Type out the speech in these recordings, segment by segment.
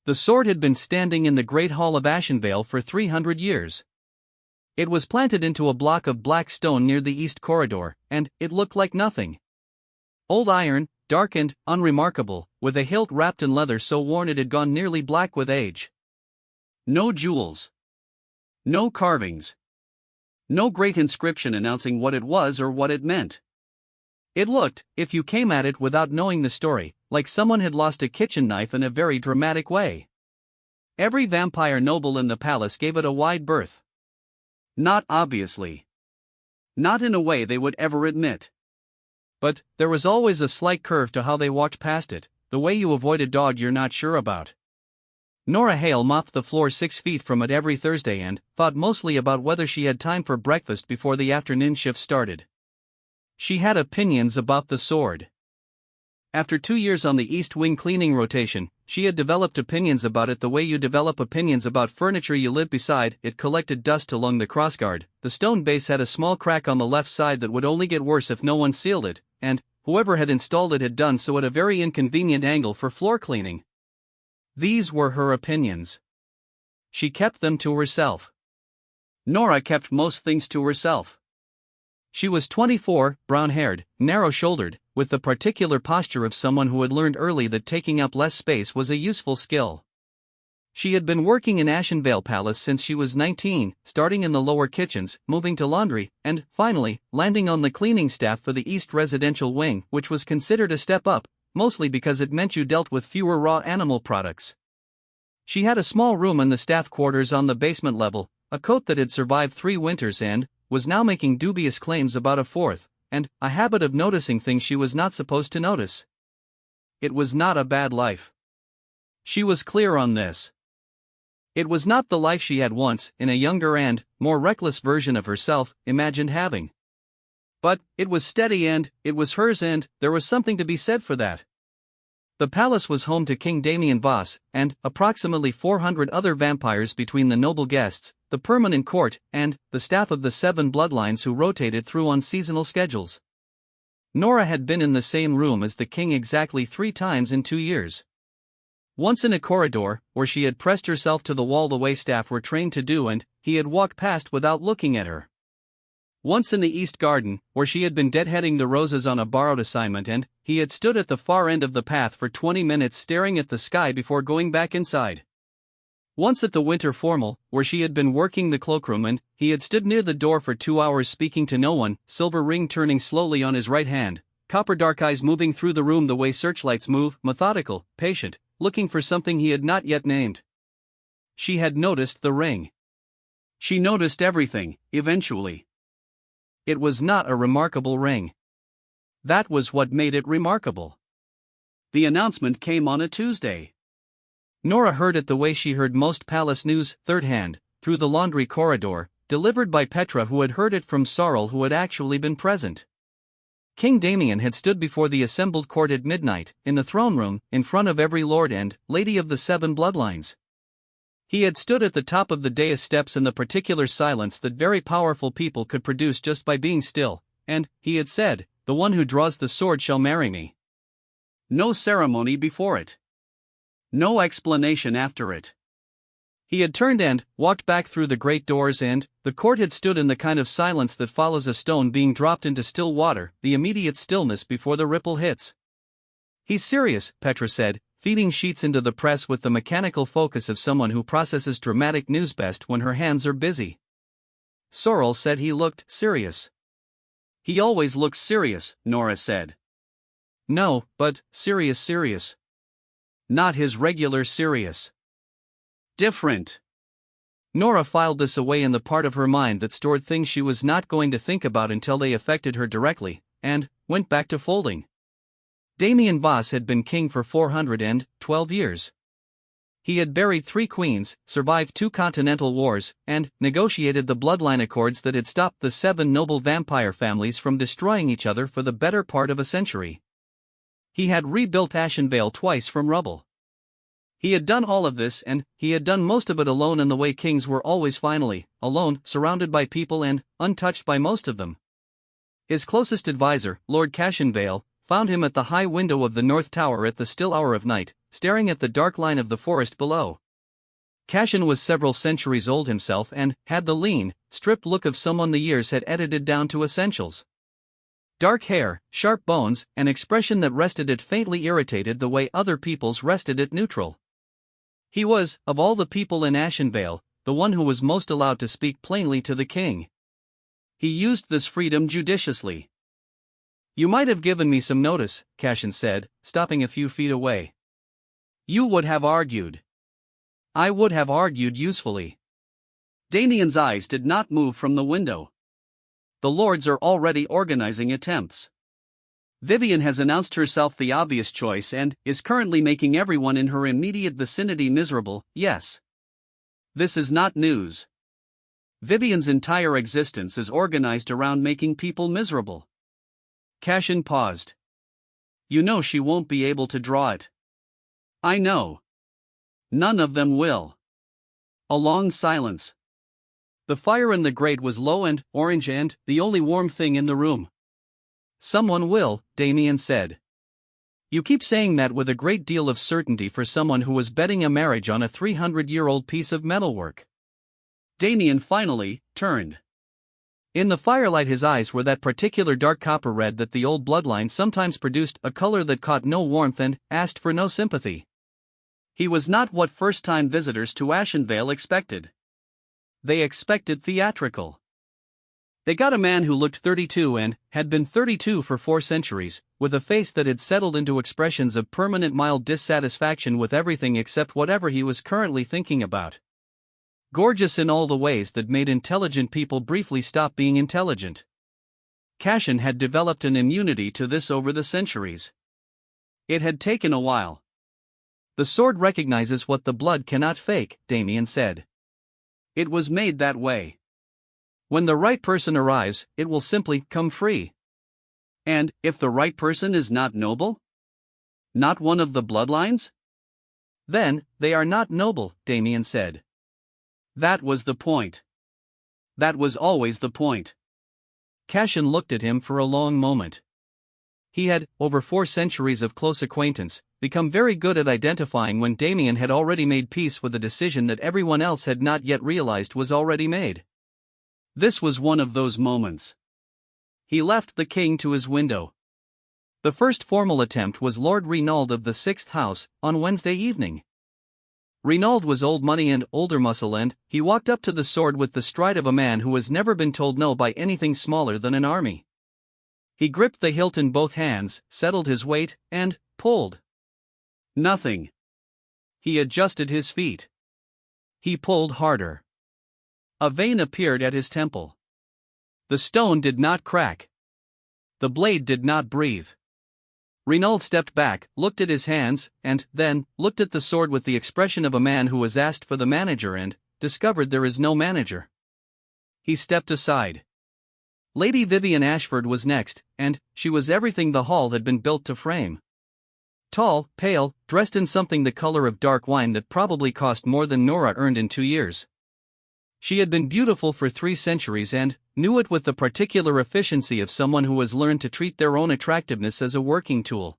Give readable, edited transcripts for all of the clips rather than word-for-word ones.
The sword had been standing in the Great Hall of Ashenvale for 300 years. It was planted into a block of black stone near the east corridor, and it looked like nothing. Old iron, dark and unremarkable, with a hilt wrapped in leather so worn it had gone nearly black with age. No jewels. No carvings. No great inscription announcing what it was or what it meant. It looked, if you came at it without knowing the story, like someone had lost a kitchen knife in a very dramatic way. Every vampire noble in the palace gave it a wide berth. Not obviously. Not in a way they would ever admit. But there was always a slight curve to how they walked past it, the way you avoid a dog you're not sure about. Nora Hale mopped the floor 6 feet from it every Thursday and thought mostly about whether she had time for breakfast before the afternoon shift started. She had opinions about the sword. After 2 years on the East Wing cleaning rotation, she had developed opinions about it the way you develop opinions about furniture you live beside. It collected dust along the crossguard, the stone base had a small crack on the left side that would only get worse if no one sealed it, and whoever had installed it had done so at a very inconvenient angle for floor cleaning. These were her opinions. She kept them to herself. Nora kept most things to herself. She was 24, brown-haired, narrow-shouldered, with the particular posture of someone who had learned early that taking up less space was a useful skill. She had been working in Ashenvale Palace since she was 19, starting in the lower kitchens, moving to laundry, and, finally, landing on the cleaning staff for the East Residential Wing, which was considered a step up, mostly because it meant you dealt with fewer raw animal products. She had a small room in the staff quarters on the basement level, a coat that had survived 3 winters and was now making dubious claims about a 4th, and a habit of noticing things she was not supposed to notice. It was not a bad life. She was clear on this. It was not the life she had once, in a younger and more reckless version of herself, imagined having. But it was steady and it was hers, and there was something to be said for that. The palace was home to King Damien Voss, and approximately 400 other vampires between the noble guests, the permanent court, and the staff of the 7 bloodlines who rotated through on seasonal schedules. Nora had been in the same room as the king exactly 3 times in 2 years. Once in a corridor, where she had pressed herself to the wall the way staff were trained to do, and he had walked past without looking at her. Once in the East Garden, where she had been deadheading the roses on a borrowed assignment, and he had stood at the far end of the path for 20 minutes staring at the sky before going back inside. Once at the winter formal, where she had been working the cloakroom, and he had stood near the door for 2 hours speaking to no one, silver ring turning slowly on his right hand, copper dark eyes moving through the room the way searchlights move, methodical, patient, looking for something he had not yet named. She had noticed the ring. She noticed everything, eventually. It was not a remarkable ring. That was what made it remarkable. The announcement came on a Tuesday. Nora heard it the way she heard most palace news, third hand, through the laundry corridor, delivered by Petra, who had heard it from Sorrel, who had actually been present. King Damien had stood before the assembled court at midnight, in the throne room, in front of every lord and lady of the 7 bloodlines. He had stood at the top of the dais steps in the particular silence that very powerful people could produce just by being still, and he had said, "The one who draws the sword shall marry me." No ceremony before it. No explanation after it. He had turned and walked back through the great doors, and the court had stood in the kind of silence that follows a stone being dropped into still water, the immediate stillness before the ripple hits. "He's serious," Petra said, feeding sheets into the press with the mechanical focus of someone who processes dramatic news best when her hands are busy. Sorrel said he looked serious. "He always looks serious," Nora said. "No, but serious. Not his regular serious. Different." Nora filed this away in the part of her mind that stored things she was not going to think about until they affected her directly, and went back to folding. Damien Voss had been king for 412 years. He had buried 3 queens, survived 2 continental wars, and negotiated the bloodline accords that had stopped the 7 noble vampire families from destroying each other for the better part of a century. He had rebuilt Ashenvale twice from rubble. He had done all of this, and he had done most of it alone in the way kings were always finally, alone, surrounded by people and untouched by most of them. His closest advisor, Lord Cashenvale, found him at the high window of the North Tower at the still hour of night, staring at the dark line of the forest below. Cashin was several centuries old himself and had the lean, stripped look of someone the years had edited down to essentials. Dark hair, sharp bones, an expression that rested it faintly irritated the way other people's rested it neutral. He was, of all the people in Ashenvale, the one who was most allowed to speak plainly to the king. He used this freedom judiciously. "You might have given me some notice," Cashin said, stopping a few feet away. "You would have argued." "I would have argued usefully." Damien's eyes did not move from the window. "The lords are already organizing attempts. Vivian has announced herself the obvious choice and is currently making everyone in her immediate vicinity miserable, yes. This is not news. Vivian's entire existence is organized around making people miserable." Cashin paused. "You know she won't be able to draw it." "I know. None of them will." A long silence. The fire in the grate was low and orange and the only warm thing in the room. "Someone will," Damien said. "You keep saying that with a great deal of certainty for someone who was betting a marriage on a 300-year-old piece of metalwork." Damien finally turned. In the firelight his eyes were that particular dark copper red that the old bloodline sometimes produced, a color that caught no warmth and asked for no sympathy. He was not what first-time visitors to Ashenvale expected. They expected theatrical. They got a man who looked 32 and had been 32 for 4 centuries, with a face that had settled into expressions of permanent mild dissatisfaction with everything except whatever he was currently thinking about. Gorgeous in all the ways that made intelligent people briefly stop being intelligent. Cashin had developed an immunity to this over the centuries. It had taken a while. "The sword recognizes what the blood cannot fake," Damien said. "It was made that way. When the right person arrives, it will simply come free." "And if the right person is not noble? Not one of the bloodlines?" "Then, they are not noble," Damien said. "That was the point. That was always the point." Cashin looked at him for a long moment. He had, over 4 centuries of close acquaintance, become very good at identifying when Damien had already made peace with a decision that everyone else had not yet realized was already made. This was one of those moments. He left the king to his window. The first formal attempt was Lord Renauld of the 6th House, on Wednesday evening. Renauld was old money and older muscle, and he walked up to the sword with the stride of a man who has never been told no by anything smaller than an army. He gripped the hilt in both hands, settled his weight, and pulled. Nothing. He adjusted his feet. He pulled harder. A vein appeared at his temple. The stone did not crack. The blade did not breathe. Renauld stepped back, looked at his hands, and then looked at the sword with the expression of a man who was asked for the manager and discovered there is no manager. He stepped aside. Lady Vivian Ashford was next, and she was everything the hall had been built to frame. Tall, pale, dressed in something the color of dark wine that probably cost more than Nora earned in 2 years. She had been beautiful for 3 centuries and knew it with the particular efficiency of someone who has learned to treat their own attractiveness as a working tool.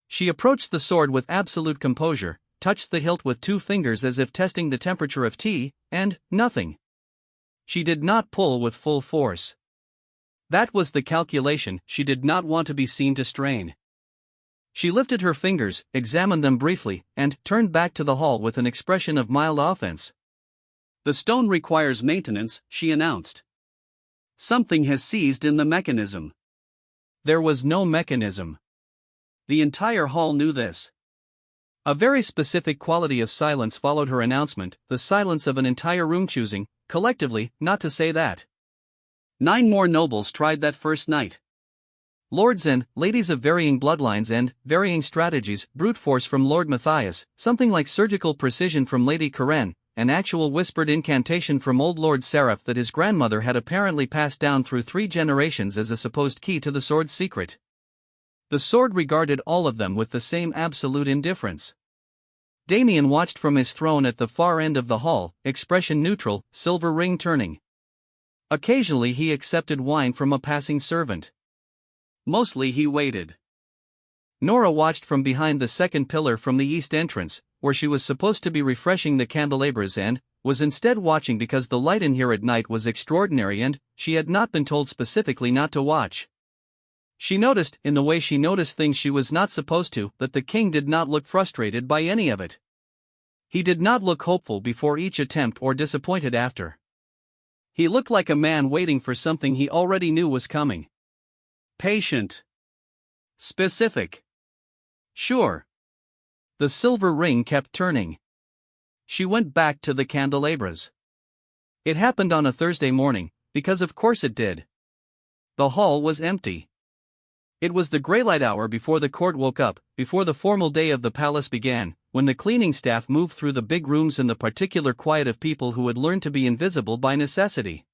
She approached the sword with absolute composure, touched the hilt with 2 fingers as if testing the temperature of tea, and nothing. She did not pull with full force. That was the calculation. She did not want to be seen to strain. She lifted her fingers, examined them briefly, and turned back to the hall with an expression of mild offense. "The stone requires maintenance," she announced. "Something has seized in the mechanism." There was no mechanism. The entire hall knew this. A very specific quality of silence followed her announcement, the silence of an entire room choosing, collectively, not to say that. 9 more nobles tried that first night. Lords and ladies of varying bloodlines and varying strategies, brute force from Lord Matthias, something like surgical precision from Lady Karen, an actual whispered incantation from old Lord Seraph that his grandmother had apparently passed down through 3 generations as a supposed key to the sword's secret. The sword regarded all of them with the same absolute indifference. Damien watched from his throne at the far end of the hall, expression neutral, silver ring turning. Occasionally he accepted wine from a passing servant. Mostly he waited. Nora watched from behind the second pillar from the east entrance, where she was supposed to be refreshing the candelabras and was instead watching because the light in here at night was extraordinary and she had not been told specifically not to watch. She noticed, in the way she noticed things she was not supposed to, that the king did not look frustrated by any of it. He did not look hopeful before each attempt or disappointed after. He looked like a man waiting for something he already knew was coming. Patient. Specific. Sure. The silver ring kept turning. She went back to the candelabras. It happened on a Thursday morning, because of course it did. The hall was empty. It was the graylight hour before the court woke up, before the formal day of the palace began, when the cleaning staff moved through the big rooms in the particular quiet of people who had learned to be invisible by necessity.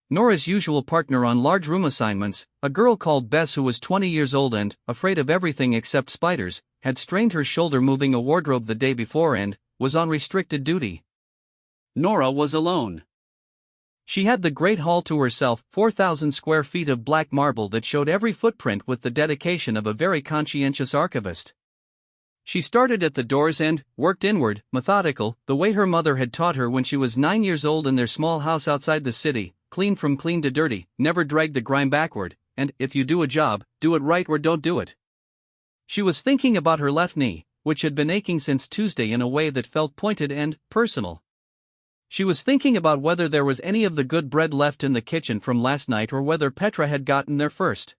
Nora's usual partner on large room assignments, a girl called Bess who was 20 years old and, afraid of everything except spiders, had strained her shoulder moving a wardrobe the day before and was on restricted duty. Nora was alone. She had the great hall to herself, 4,000 square feet of black marble that showed every footprint with the dedication of a very conscientious archivist. She started at the doors and worked inward, methodical, the way her mother had taught her when she was 9 years old in their small house outside the city, clean from clean to dirty, never drag the grime backward, and if you do a job, do it right or don't do it. She was thinking about her left knee, which had been aching since Tuesday in a way that felt pointed and personal. She was thinking about whether there was any of the good bread left in the kitchen from last night or whether Petra had gotten there first.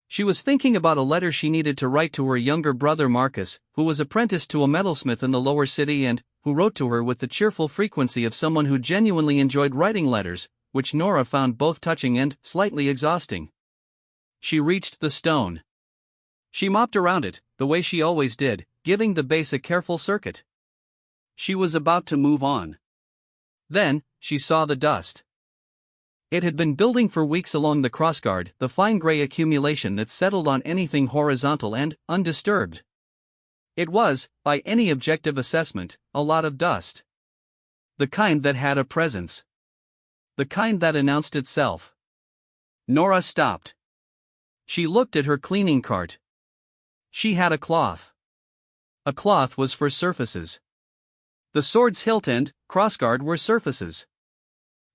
She was thinking about a letter she needed to write to her younger brother Marcus, who was apprenticed to a metalsmith in the lower city and who wrote to her with the cheerful frequency of someone who genuinely enjoyed writing letters, which Nora found both touching and slightly exhausting. She reached the stone. She mopped around it, the way she always did, giving the base a careful circuit. She was about to move on. Then, she saw the dust. It had been building for weeks along the crossguard, the fine gray accumulation that settled on anything horizontal and undisturbed. It was, by any objective assessment, a lot of dust. The kind that had a presence. The kind that announced itself. Nora stopped. She looked at her cleaning cart. She had a cloth. A cloth was for surfaces. The sword's hilt and crossguard were surfaces.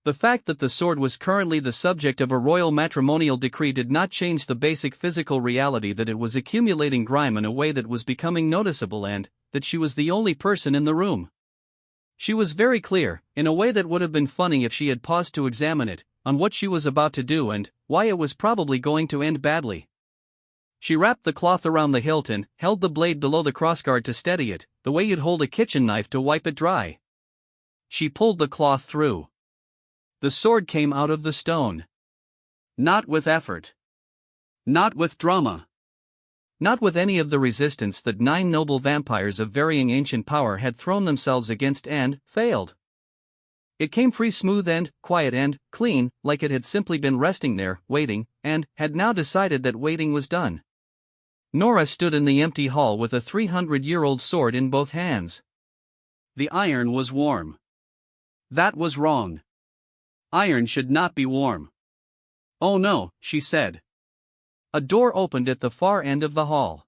The fact that the sword was currently the subject of a royal matrimonial decree did not change the basic physical reality that it was accumulating grime in a way that was becoming noticeable and that she was the only person in the room. She was very clear, in a way that would have been funny if she had paused to examine it, on what she was about to do and why it was probably going to end badly. She wrapped the cloth around the hilt and held the blade below the crossguard to steady it, the way you'd hold a kitchen knife to wipe it dry. She pulled the cloth through. The sword came out of the stone. Not with effort. Not with drama. Not with any of the resistance that 9 noble vampires of varying ancient power had thrown themselves against and failed. It came free, smooth and quiet and clean, like it had simply been resting there, waiting, and had now decided that waiting was done. Nora stood in the empty hall with a 300-year-old sword in both hands. The iron was warm. That was wrong. Iron should not be warm. Oh no, she said. A door opened at the far end of the hall.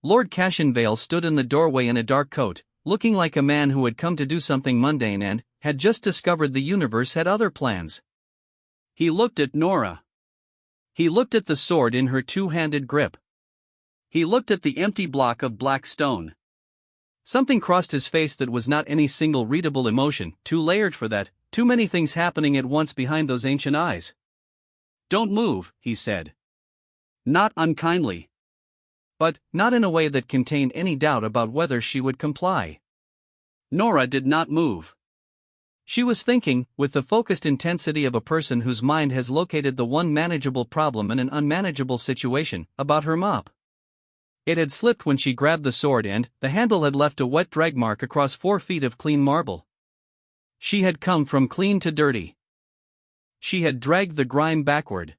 Lord Cashinvale stood in the doorway in a dark coat, looking like a man who had come to do something mundane and had just discovered the universe had other plans. He looked at Nora. He looked at the sword in her two-handed grip. He looked at the empty block of black stone. Something crossed his face that was not any single readable emotion, too layered for that, too many things happening at once behind those ancient eyes. "Don't move," he said. Not unkindly. But not in a way that contained any doubt about whether she would comply. Nora did not move. She was thinking, with the focused intensity of a person whose mind has located the one manageable problem in an unmanageable situation, about her mop. It had slipped when she grabbed the sword and the handle had left a wet drag mark across 4 feet of clean marble. She had come from clean to dirty. She had dragged the grime backward.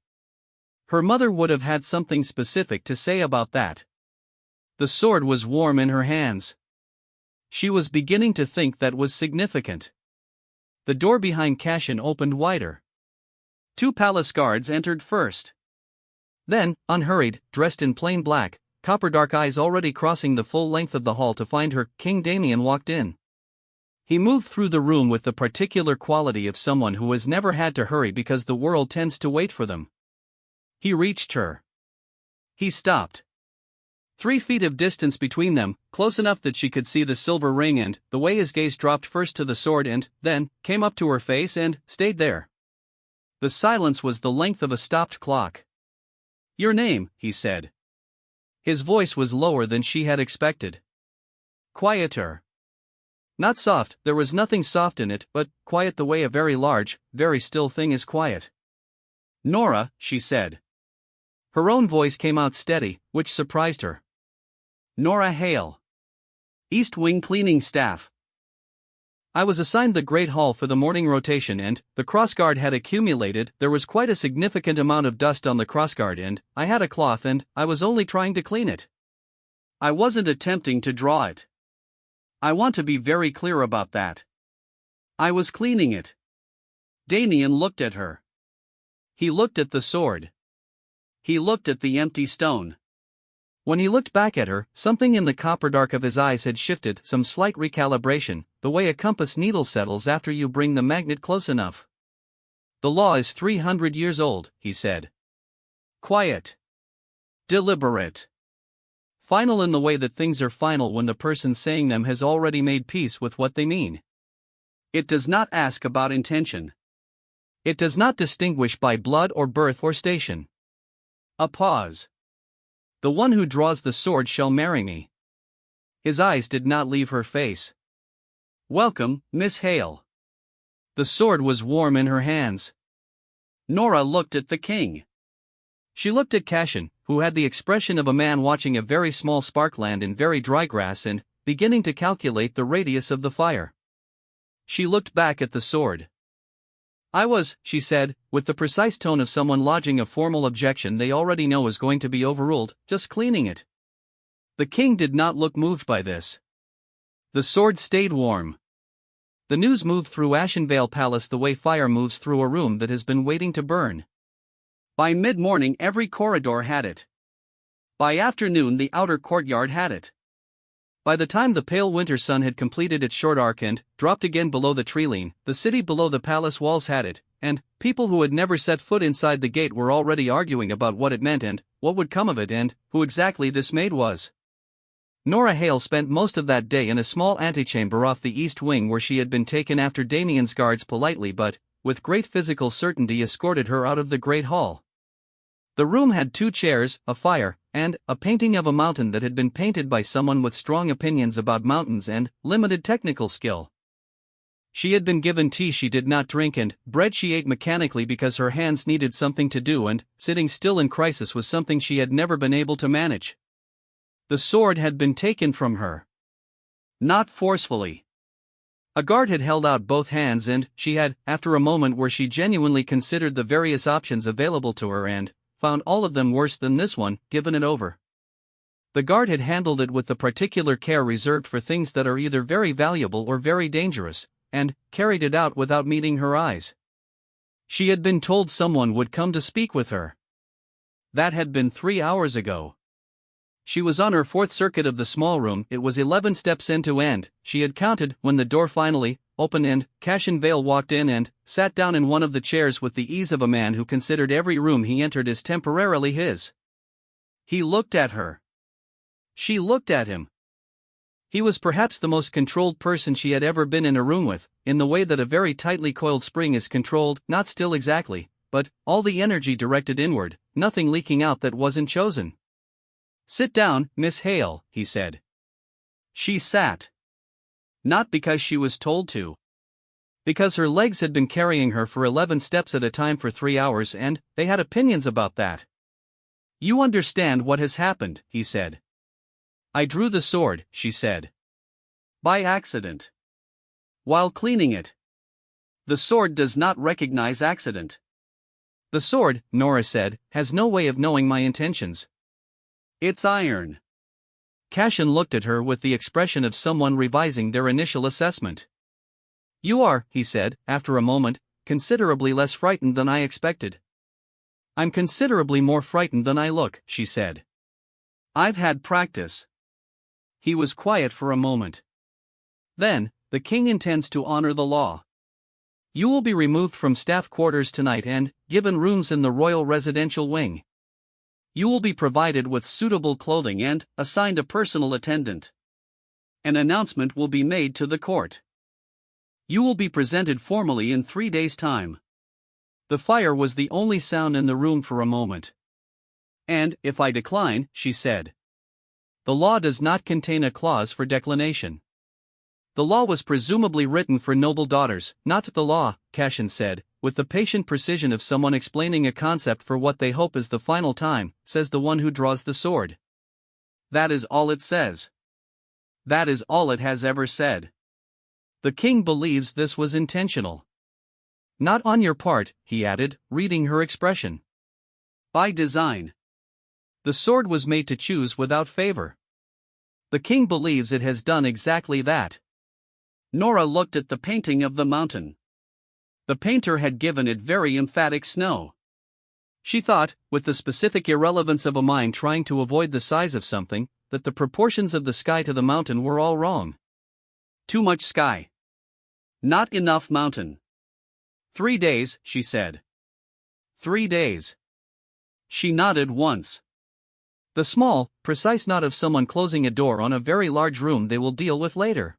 Her mother would have had something specific to say about that. The sword was warm in her hands. She was beginning to think that was significant. The door behind Cashin opened wider. 2 palace guards entered first. Then, unhurried, dressed in plain black, copper dark eyes already crossing the full length of the hall to find her, King Damien walked in. He moved through the room with the particular quality of someone who has never had to hurry because the world tends to wait for them. He reached her. He stopped. 3 feet of distance between them, close enough that she could see the silver ring, and the way his gaze dropped first to the sword and then came up to her face and stayed there. The silence was the length of a stopped clock. "Your name," he said. His voice was lower than she had expected. Quieter. Not soft, there was nothing soft in it, but quiet the way a very large, very still thing is quiet. "Nora," she said. Her own voice came out steady, which surprised her. "Nora Hale. East Wing Cleaning Staff. I was assigned the Great Hall for the morning rotation, and the crossguard had accumulated. There was quite a significant amount of dust on the crossguard, and I had a cloth and I was only trying to clean it. I wasn't attempting to draw it. I want to be very clear about that. I was cleaning it." Damien looked at her. He looked at the sword. He looked at the empty stone. When he looked back at her, something in the copper dark of his eyes had shifted, some slight recalibration, the way a compass needle settles after you bring the magnet close enough. "The law is 300 years old," he said. Quiet. Deliberate. Final in the way that things are final when the person saying them has already made peace with what they mean. It does not ask about intention. It does not distinguish by blood or birth or station. A pause. "The one who draws the sword shall marry me." His eyes did not leave her face. "Welcome, Miss Hale." The sword was warm in her hands. Nora looked at the king. She looked at Cashin, who had the expression of a man watching a very small sparkland in very dry grass and beginning to calculate the radius of the fire. She looked back at the sword. "I was," she said, with the precise tone of someone lodging a formal objection they already know is going to be overruled, "just cleaning it." The king did not look moved by this. The sword stayed warm. The news moved through Ashenvale Palace the way fire moves through a room that has been waiting to burn. By mid-morning every corridor had it. By afternoon the outer courtyard had it. By the time the pale winter sun had completed its short arc and dropped again below the treeline, the city below the palace walls had it, and people who had never set foot inside the gate were already arguing about what it meant and what would come of it and who exactly this maid was. Nora Hale spent most of that day in a small antechamber off the east wing where she had been taken after Damien's guards politely but with great physical certainty escorted her out of the great hall. The room had 2 chairs, a fire, and a painting of a mountain that had been painted by someone with strong opinions about mountains and limited technical skill. She had been given tea she did not drink and bread she ate mechanically because her hands needed something to do, and sitting still in crisis was something she had never been able to manage. The sword had been taken from her. Not forcefully. A guard had held out both hands and she had, after a moment where she genuinely considered the various options available to her and found all of them worse than this one, given it over. The guard had handled it with the particular care reserved for things that are either very valuable or very dangerous, and carried it out without meeting her eyes. She had been told someone would come to speak with her. That had been 3 hours ago. She was on her 4th circuit of the small room. It was 11 steps end to end, she had counted, when the door finally opened and Cashin Vale walked in and sat down in one of the chairs with the ease of a man who considered every room he entered as temporarily his. He looked at her. She looked at him. He was perhaps the most controlled person she had ever been in a room with, in the way that a very tightly coiled spring is controlled, not still exactly, but all the energy directed inward, nothing leaking out that wasn't chosen. "Sit down, Miss Hale," he said. She sat. Not because she was told to. Because her legs had been carrying her for 11 steps at a time for 3 hours and they had opinions about that. "You understand what has happened," he said. "I drew the sword," she said. "By accident. While cleaning it. The sword does not recognize accident." "The sword," Nora said, "has no way of knowing my intentions. It's iron." Cashin looked at her with the expression of someone revising their initial assessment. "You are," he said, after a moment, "considerably less frightened than I expected." "I'm considerably more frightened than I look," she said. I've had practice. He was quiet for a moment. Then, the king intends to honor the law. You will be removed from staff quarters tonight and given rooms in the royal residential wing. You will be provided with suitable clothing and assigned a personal attendant. An announcement will be made to the court. You will be presented formally in 3 days' time. The fire was the only sound in the room for a moment. And, if I decline, she said. The law does not contain a clause for declination. The law was presumably written for noble daughters, not the law, Cashin said, with the patient precision of someone explaining a concept for what they hope is the final time, says the one who draws the sword. That is all it says. That is all it has ever said. The king believes this was intentional. Not on your part, he added, reading her expression. By design. The sword was made to choose without favor. The king believes it has done exactly that. Nora looked at the painting of the mountain. The painter had given it very emphatic snow. She thought, with the specific irrelevance of a mind trying to avoid the size of something, that the proportions of the sky to the mountain were all wrong. Too much sky. Not enough mountain. 3 days, she said. 3 days. She nodded once. The small, precise nod of someone closing a door on a very large room they will deal with later.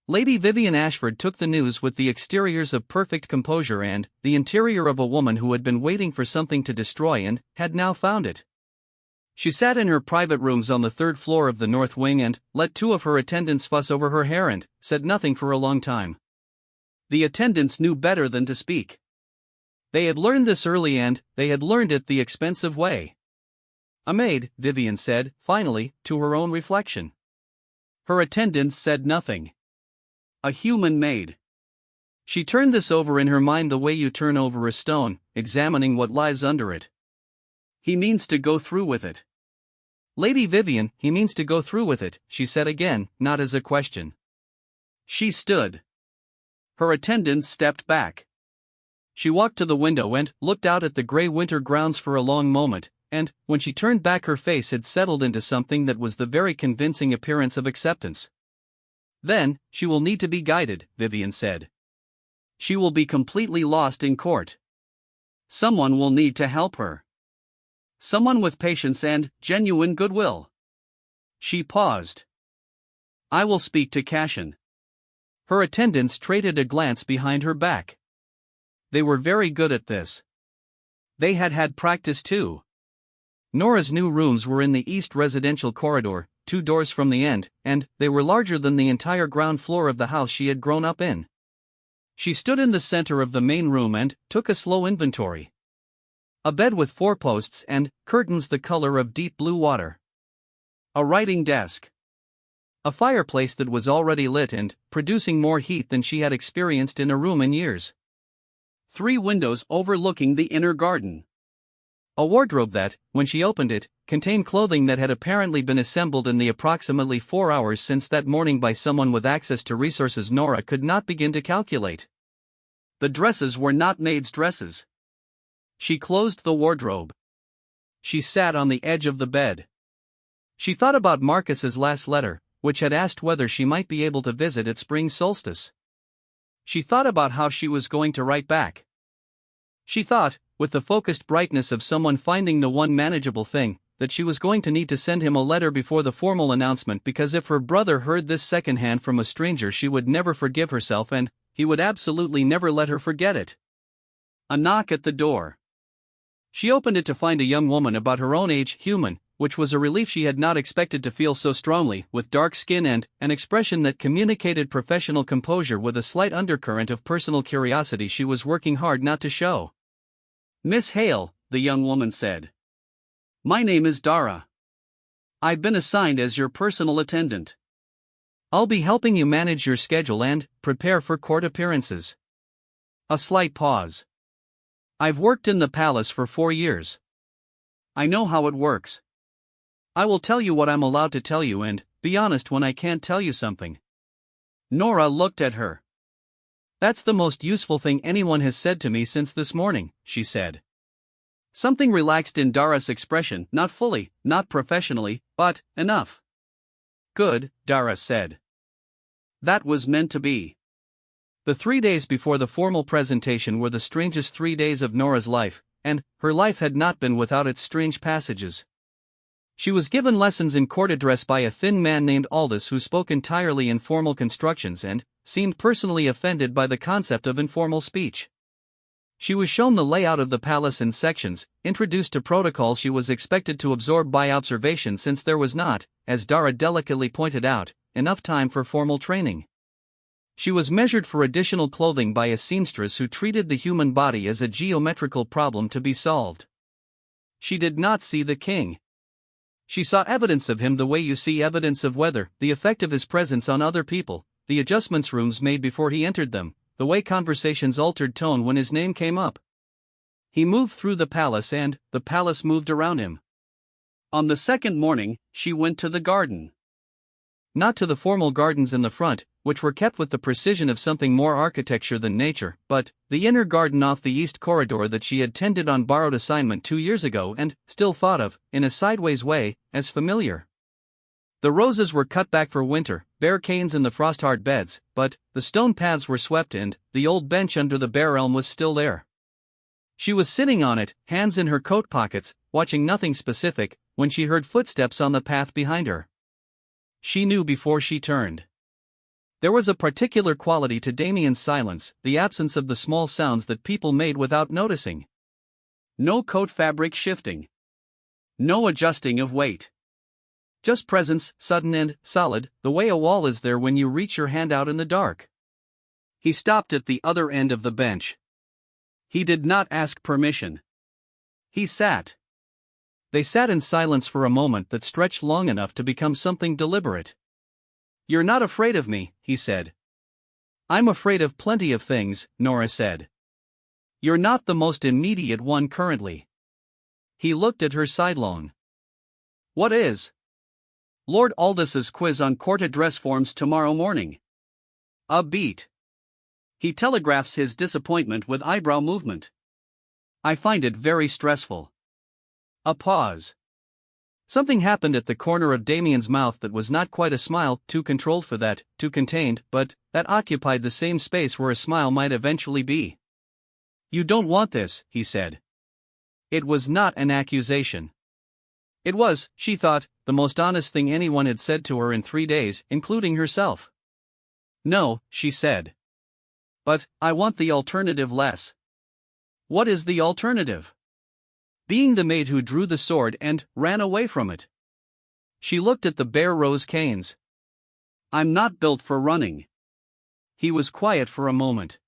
Lady Vivian Ashford took the news with the exteriors of perfect composure and the interior of a woman who had been waiting for something to destroy and had now found it. She sat in her private rooms on the 3rd floor of the north wing and let 2 of her attendants fuss over her hair and said nothing for a long time. The attendants knew better than to speak. They had learned this early and they had learned it the expensive way. A maid, Vivian said, finally, to her own reflection. Her attendants said nothing. A human maid. She turned this over in her mind the way you turn over a stone, examining what lies under it. He means to go through with it. Lady Vivian, he means to go through with it, she said again, not as a question. She stood. Her attendants stepped back. She walked to the window and looked out at the grey winter grounds for a long moment, and, when she turned back, her face had settled into something that was the very convincing appearance of acceptance. Then, she will need to be guided, Vivian said. She will be completely lost in court. Someone will need to help her. Someone with patience and genuine goodwill. She paused. I will speak to Cashin. Her attendants traded a glance behind her back. They were very good at this. They had had practice too. Nora's new rooms were in the east residential corridor, 2 doors from the end, and they were larger than the entire ground floor of the house she had grown up in. She stood in the center of the main room and took a slow inventory. A bed with 4 posts and curtains the color of deep blue water. A writing desk. A fireplace that was already lit and producing more heat than she had experienced in a room in years. 3 windows overlooking the inner garden. A wardrobe that, when she opened it, contained clothing that had apparently been assembled in the approximately 4 hours since that morning by someone with access to resources Nora could not begin to calculate. The dresses were not Maid's dresses. She closed the wardrobe. She sat on the edge of the bed. She thought about Marcus's last letter, which had asked whether she might be able to visit at spring solstice. She thought about how she was going to write back. She thought, with the focused brightness of someone finding the one manageable thing, that she was going to need to send him a letter before the formal announcement, because if her brother heard this secondhand from a stranger she would never forgive herself and he would absolutely never let her forget it. A knock at the door. She opened it to find a young woman about her own age, human, which was a relief she had not expected to feel so strongly, with dark skin and an expression that communicated professional composure with a slight undercurrent of personal curiosity she was working hard not to show. Miss Hale, the young woman said. My name is Dara. I've been assigned as your personal attendant. I'll be helping you manage your schedule and prepare for court appearances. A slight pause. I've worked in the palace for 4 years. I know how it works. I will tell you what I'm allowed to tell you and be honest when I can't tell you something. Nora looked at her. That's the most useful thing anyone has said to me since this morning, she said. Something relaxed in Dara's expression, not fully, not professionally, but enough. Good, Dara said. That was meant to be. The 3 days before the formal presentation were the strangest 3 days of Nora's life, and her life had not been without its strange passages. She was given lessons in court address by a thin man named Aldous who spoke entirely in formal constructions and seemed personally offended by the concept of informal speech. She was shown the layout of the palace in sections, introduced to protocol she was expected to absorb by observation since there was not, as Dara delicately pointed out, enough time for formal training. She was measured for additional clothing by a seamstress who treated the human body as a geometrical problem to be solved. She did not see the king. She saw evidence of him the way you see evidence of weather, the effect of his presence on other people, the adjustments rooms made before he entered them, the way conversations altered tone when his name came up. He moved through the palace and the palace moved around him. On the second morning, she went to the garden. Not to the formal gardens in the front, which were kept with the precision of something more architecture than nature, but the inner garden off the east corridor that she had tended on borrowed assignment 2 years ago and still thought of, in a sideways way, as familiar. The roses were cut back for winter, bare canes in the frost-hard beds, but the stone paths were swept and the old bench under the bare elm was still there. She was sitting on it, hands in her coat pockets, watching nothing specific, when she heard footsteps on the path behind her. She knew before she turned. There was a particular quality to Damien's silence, the absence of the small sounds that people made without noticing. No coat fabric shifting. No adjusting of weight. Just presence, sudden and solid, the way a wall is there when you reach your hand out in the dark. He stopped at the other end of the bench. He did not ask permission. He sat. They sat in silence for a moment that stretched long enough to become something deliberate. "You're not afraid of me," he said. "I'm afraid of plenty of things," Nora said. "You're not the most immediate one currently." He looked at her sidelong. "What is?" "Lord Aldous' quiz on court address forms tomorrow morning." A beat. He telegraphs his disappointment with eyebrow movement. "I find it very stressful." A pause. Something happened at the corner of Damien's mouth that was not quite a smile, too controlled for that, too contained, but that occupied the same space where a smile might eventually be. "You don't want this," he said. It was not an accusation. It was, she thought, the most honest thing anyone had said to her in 3 days, including herself. "No," she said. "But I want the alternative less." "What is the alternative?" "Being the maid who drew the sword and ran away from it." She looked at the bare rose canes. "I'm not built for running." He was quiet for a moment.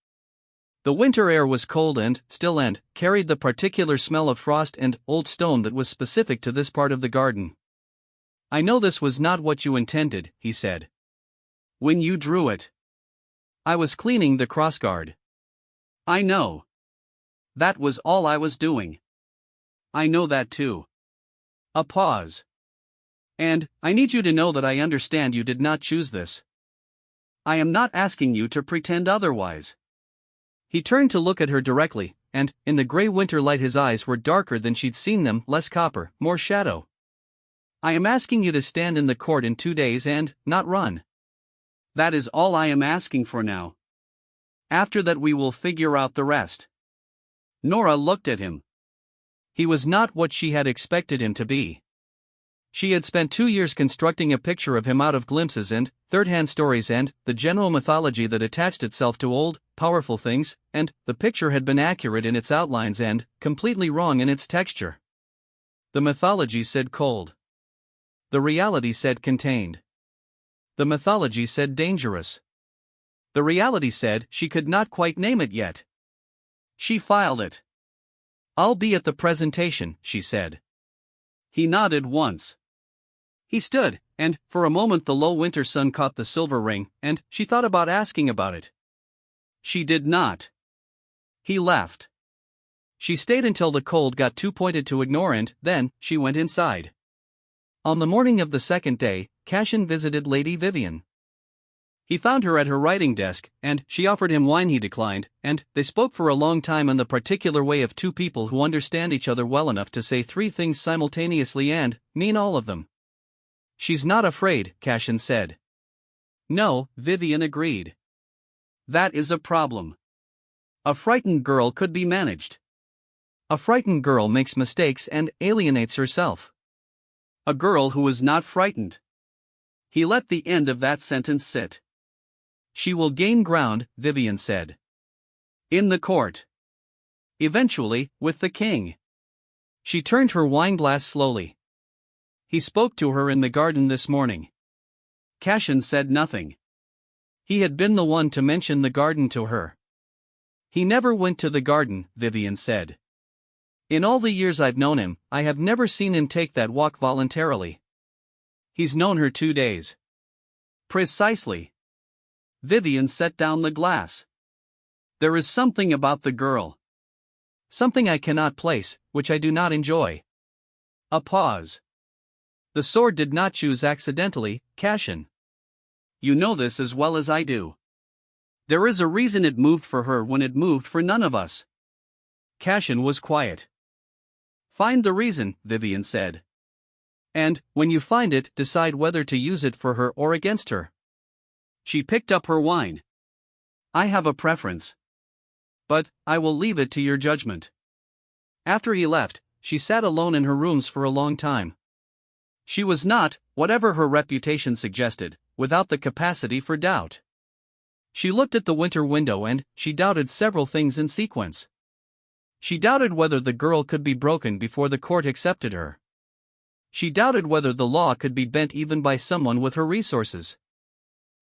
The winter air was cold and still and carried the particular smell of frost and old stone that was specific to this part of the garden. "I know this was not what you intended," he said. "When you drew it." "I was cleaning the crossguard." "I know. That was all I was doing." "I know that too." A pause. "And I need you to know that I understand you did not choose this. I am not asking you to pretend otherwise." He turned to look at her directly, and, in the gray winter light his eyes were darker than she'd seen them, less copper, more shadow. "I am asking you to stand in the court in 2 days and not run. That is all I am asking for now. After that we will figure out the rest." Nora looked at him. He was not what she had expected him to be. She had spent 2 years constructing a picture of him out of glimpses and third-hand stories and the general mythology that attached itself to old, powerful things, and the picture had been accurate in its outlines and completely wrong in its texture. The mythology said cold. The reality said contained. The mythology said dangerous. The reality said she could not quite name it yet. She filed it. "I'll be at the presentation," she said. He nodded once. He stood, and for a moment the low winter sun caught the silver ring, and she thought about asking about it. She did not. He left. She stayed until the cold got too pointed to ignore and then she went inside. On the morning of the second day, Cashin visited Lady Vivian. He found her at her writing desk, and she offered him wine he declined, and they spoke for a long time in the particular way of two people who understand each other well enough to say three things simultaneously and mean all of them. "She's not afraid," Cashin said. "No," Vivian agreed. "That is a problem. A frightened girl could be managed. A frightened girl makes mistakes and alienates herself. A girl who is not frightened." He let the end of that sentence sit. "She will gain ground," Vivian said. "In the court. Eventually, with the king." She turned her wineglass slowly. "He spoke to her in the garden this morning." Cashin said nothing. He had been the one to mention the garden to her. "He never went to the garden," Vivian said. "In all the years I've known him, I have never seen him take that walk voluntarily." "He's known her 2 days." "Precisely." Vivian set down the glass. "There is something about the girl. Something I cannot place, which I do not enjoy." A pause. "The sword did not choose accidentally, Cashin. You know this as well as I do. There is a reason it moved for her when it moved for none of us." Cashin was quiet. "Find the reason," Vivian said. "And, when you find it, decide whether to use it for her or against her." She picked up her wine. "I have a preference. But, I will leave it to your judgment." After he left, she sat alone in her rooms for a long time. She was not, whatever her reputation suggested, without the capacity for doubt. She looked at the winter window and she doubted several things in sequence. She doubted whether the girl could be broken before the court accepted her. She doubted whether the law could be bent even by someone with her resources.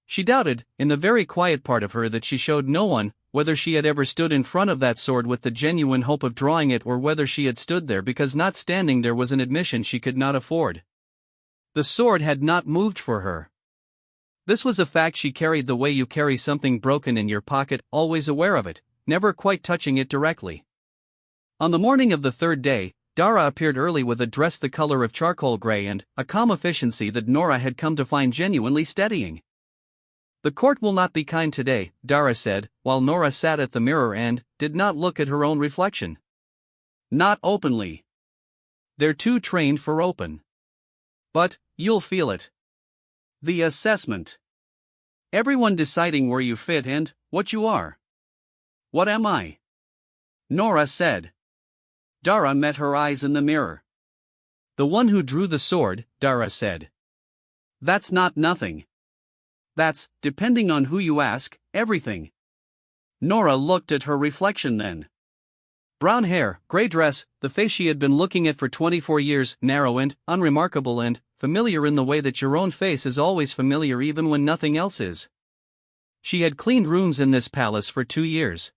She doubted, in the very quiet part of her that she showed no one, whether she had ever stood in front of that sword with the genuine hope of drawing it or whether she had stood there because not standing there was an admission she could not afford. The sword had not moved for her. This was a fact she carried the way you carry something broken in your pocket, always aware of it, never quite touching it directly. On the morning of the third day, Dara appeared early with a dress the color of charcoal gray and a calm efficiency that Nora had come to find genuinely steadying. "The court will not be kind today," Dara said, while Nora sat at the mirror and did not look at her own reflection. "Not openly. They're too trained for open. But, you'll feel it. The assessment. Everyone deciding where you fit and what you are." "What am I?" Nora said. Dara met her eyes in the mirror. "The one who drew the sword," Dara said. "That's not nothing. That's, depending on who you ask, everything." Nora looked at her reflection then. Brown hair, gray dress, the face she had been looking at for 24 years, narrow and unremarkable and familiar in the way that your own face is always familiar even when nothing else is. She had cleaned rooms in this palace for 2 years.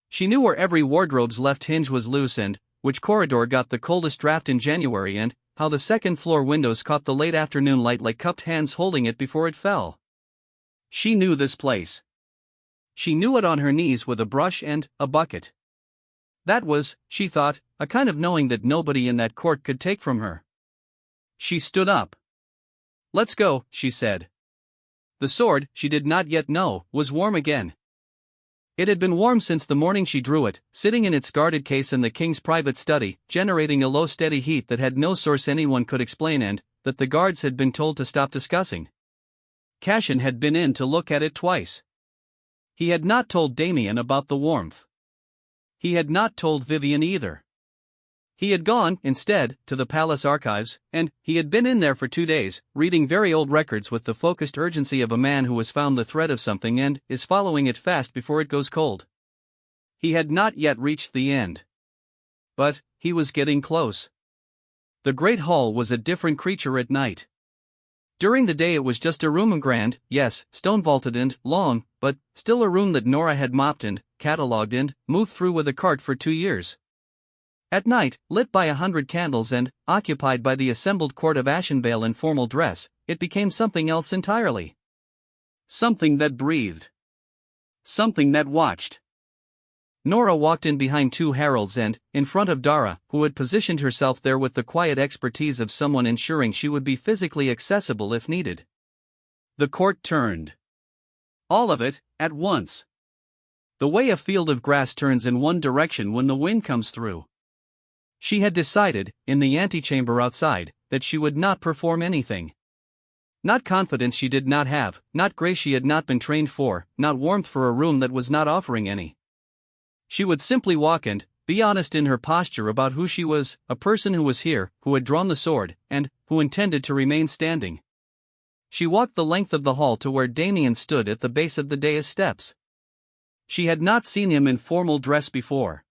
She knew where every wardrobe's left hinge was loose and which corridor got the coldest draft in January and how the second-floor windows caught the late afternoon light like cupped hands holding it before it fell. She knew this place. She knew it on her knees with a brush and a bucket. That was, she thought, a kind of knowing that nobody in that court could take from her. She stood up. "Let's go," she said. The sword, she did not yet know, was warm again. It had been warm since the morning she drew it, sitting in its guarded case in the king's private study, generating a low steady heat that had no source anyone could explain and that the guards had been told to stop discussing. Cashin had been in to look at it twice. He had not told Damien about the warmth. He had not told Vivian either. He had gone, instead, to the palace archives, and he had been in there for 2 days, reading very old records with the focused urgency of a man who has found the thread of something and is following it fast before it goes cold. He had not yet reached the end. But he was getting close. The great hall was a different creature at night. During the day it was just a room, grand, yes, stone-vaulted and long, but still a room that Nora had mopped and catalogued and moved through with a cart for 2 years. At night, lit by 100 candles and occupied by the assembled court of Ashenvale in formal dress, it became something else entirely. Something that breathed. Something that watched. Nora walked in behind 2 heralds and, in front of Dara, who had positioned herself there with the quiet expertise of someone ensuring she would be physically accessible if needed. The court turned. All of it, at once. The way a field of grass turns in one direction when the wind comes through. She had decided, in the antechamber outside, that she would not perform anything. Not confidence she did not have, not grace she had not been trained for, not warmth for a room that was not offering any. She would simply walk and be honest in her posture about who she was, a person who was here, who had drawn the sword, and who intended to remain standing. She walked the length of the hall to where Damien stood at the base of the dais steps. She had not seen him in formal dress before.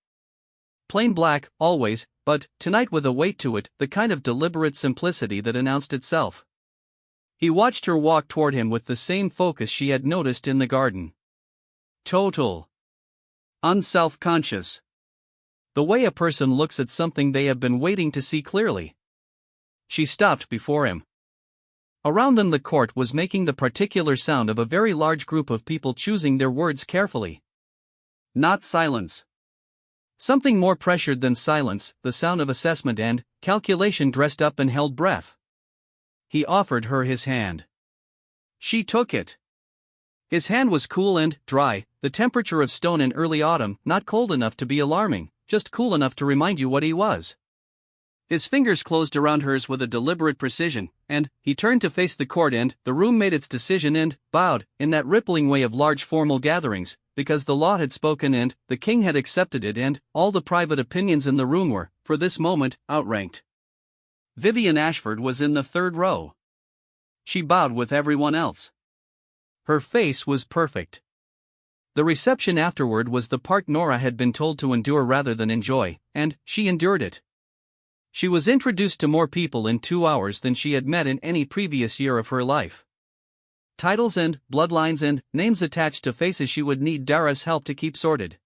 Plain black, always, but tonight with a weight to it, the kind of deliberate simplicity that announced itself. He watched her walk toward him with the same focus she had noticed in the garden. Total. Unself-conscious. The way a person looks at something they have been waiting to see clearly. She stopped before him. Around them the court was making the particular sound of a very large group of people choosing their words carefully. Not silence. Something more pressured than silence, the sound of assessment and calculation dressed up and held breath. He offered her his hand. She took it. His hand was cool and dry, the temperature of stone in early autumn, not cold enough to be alarming, just cool enough to remind you what he was. His fingers closed around hers with a deliberate precision, and he turned to face the court and the room made its decision and bowed, in that rippling way of large formal gatherings, because the law had spoken and the king had accepted it and all the private opinions in the room were, for this moment, outranked. Vivian Ashford was in the third row. She bowed with everyone else. Her face was perfect. The reception afterward was the part Nora had been told to endure rather than enjoy, and she endured it. She was introduced to more people in 2 hours than she had met in any previous year of her life. Titles and bloodlines and names attached to faces she would need Dara's help to keep sorted.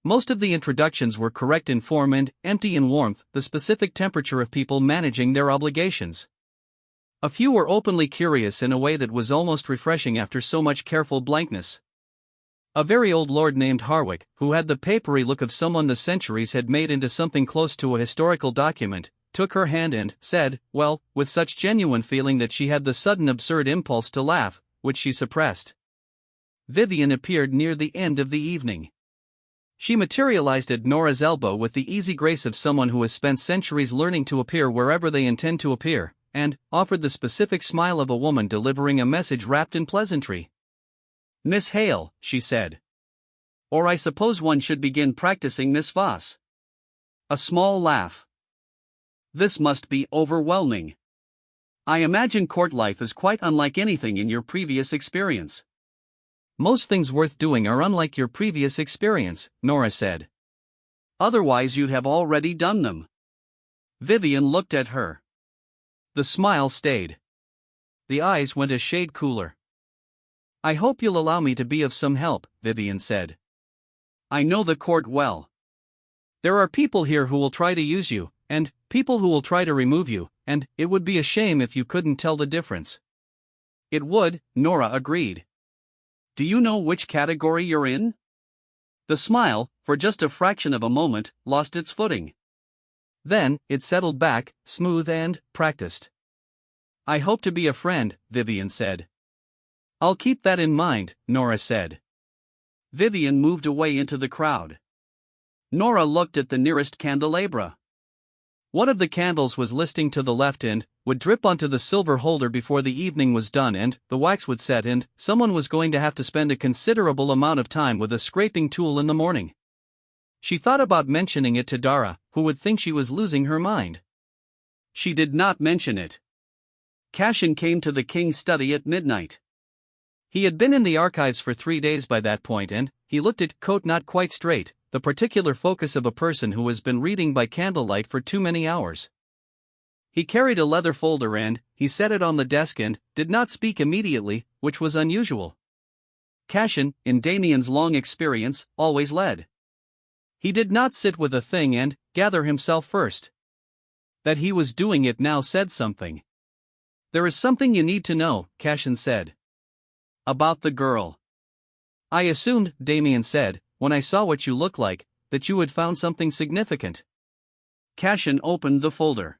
Most of the introductions were correct in form and empty in warmth, the specific temperature of people managing their obligations. A few were openly curious in a way that was almost refreshing after so much careful blankness. A very old lord named Harwick, who had the papery look of someone the centuries had made into something close to a historical document, took her hand and said, well, with such genuine feeling that she had the sudden absurd impulse to laugh, which she suppressed. Vivian appeared near the end of the evening. She materialized at Nora's elbow with the easy grace of someone who has spent centuries learning to appear wherever they intend to appear, and offered the specific smile of a woman delivering a message wrapped in pleasantry. Miss Hale, she said. Or I suppose one should begin practicing Miss Voss. A small laugh. This must be overwhelming. I imagine court life is quite unlike anything in your previous experience. Most things worth doing are unlike your previous experience, Nora said. Otherwise you'd have already done them. Vivian looked at her. The smile stayed. The eyes went a shade cooler. I hope you'll allow me to be of some help, Vivian said. I know the court well. There are people here who will try to use you, and people who will try to remove you, and it would be a shame if you couldn't tell the difference. It would, Nora agreed. Do you know which category you're in? The smile, for just a fraction of a moment, lost its footing. Then, it settled back, smooth and practiced. I hope to be a friend, Vivian said. I'll keep that in mind, Nora said. Vivian moved away into the crowd. Nora looked at the nearest candelabra. One of the candles was listing to the left and would drip onto the silver holder before the evening was done and the wax would set and someone was going to have to spend a considerable amount of time with a scraping tool in the morning. She thought about mentioning it to Dara, who would think she was losing her mind. She did not mention it. Cashin came to the king's study at midnight. He had been in the archives for 3 days by that point and he looked at coat not quite straight, the particular focus of a person who has been reading by candlelight for too many hours. He carried a leather folder and he set it on the desk and did not speak immediately, which was unusual. Cashin, in Damien's long experience, always led. He did not sit with a thing and gather himself first. That he was doing it now said something. There is something you need to know, Cashin said. About the girl. I assumed, Damien said, when I saw what you look like, that you had found something significant. Cashin opened the folder.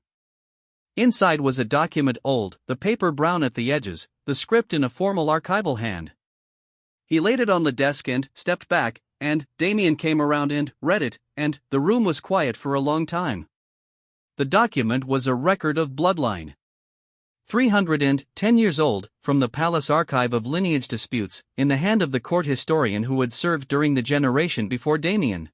Inside was a document old, the paper brown at the edges, the script in a formal archival hand. He laid it on the desk and stepped back, and Damien came around and read it, and the room was quiet for a long time. The document was a record of bloodline. 310 years old, from the palace archive of lineage disputes, in the hand of the court historian who had served during the generation before Damien.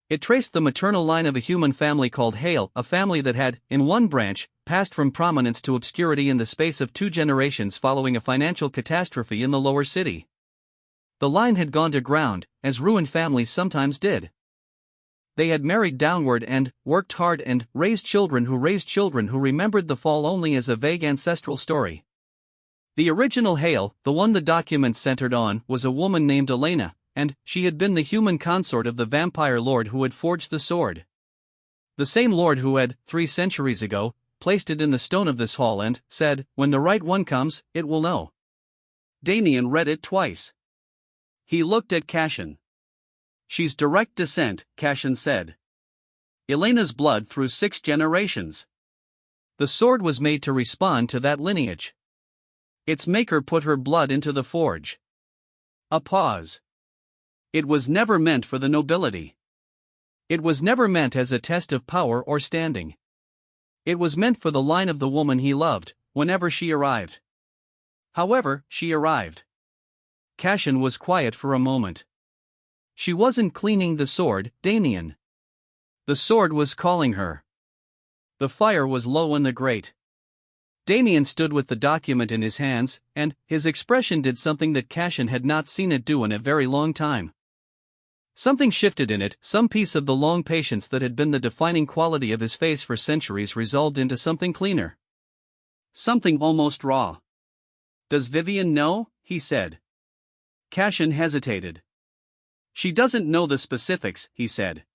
It traced the maternal line of a human family called Hale, a family that had, in one branch, passed from prominence to obscurity in the space of 2 generations following a financial catastrophe in the lower city. The line had gone to ground, as ruined families sometimes did. They had married downward and worked hard and raised children who remembered the fall only as a vague ancestral story. The original Hale, the one the document centered on, was a woman named Elena, and she had been the human consort of the vampire lord who had forged the sword. The same lord who had, 3 centuries ago, placed it in the stone of this hall and said, "When the right one comes, it will know." Damien read it twice. He looked at Cassian. "She's direct descent," Cassian said. "Elena's blood through 6 generations. The sword was made to respond to that lineage. Its maker put her blood into the forge." A pause. "It was never meant for the nobility. It was never meant as a test of power or standing. It was meant for the line of the woman he loved, whenever she arrived. However, she arrived." Cassian was quiet for a moment. She wasn't cleaning the sword, Damien. The sword was calling her. The fire was low in the grate. Damien stood with the document in his hands, and his expression did something that Cassian had not seen it do in a very long time. Something shifted in it, some piece of the long patience that had been the defining quality of his face for centuries resolved into something cleaner. Something almost raw. "Does Vivian know?" he said. Cassian hesitated. "She doesn't know the specifics," he said.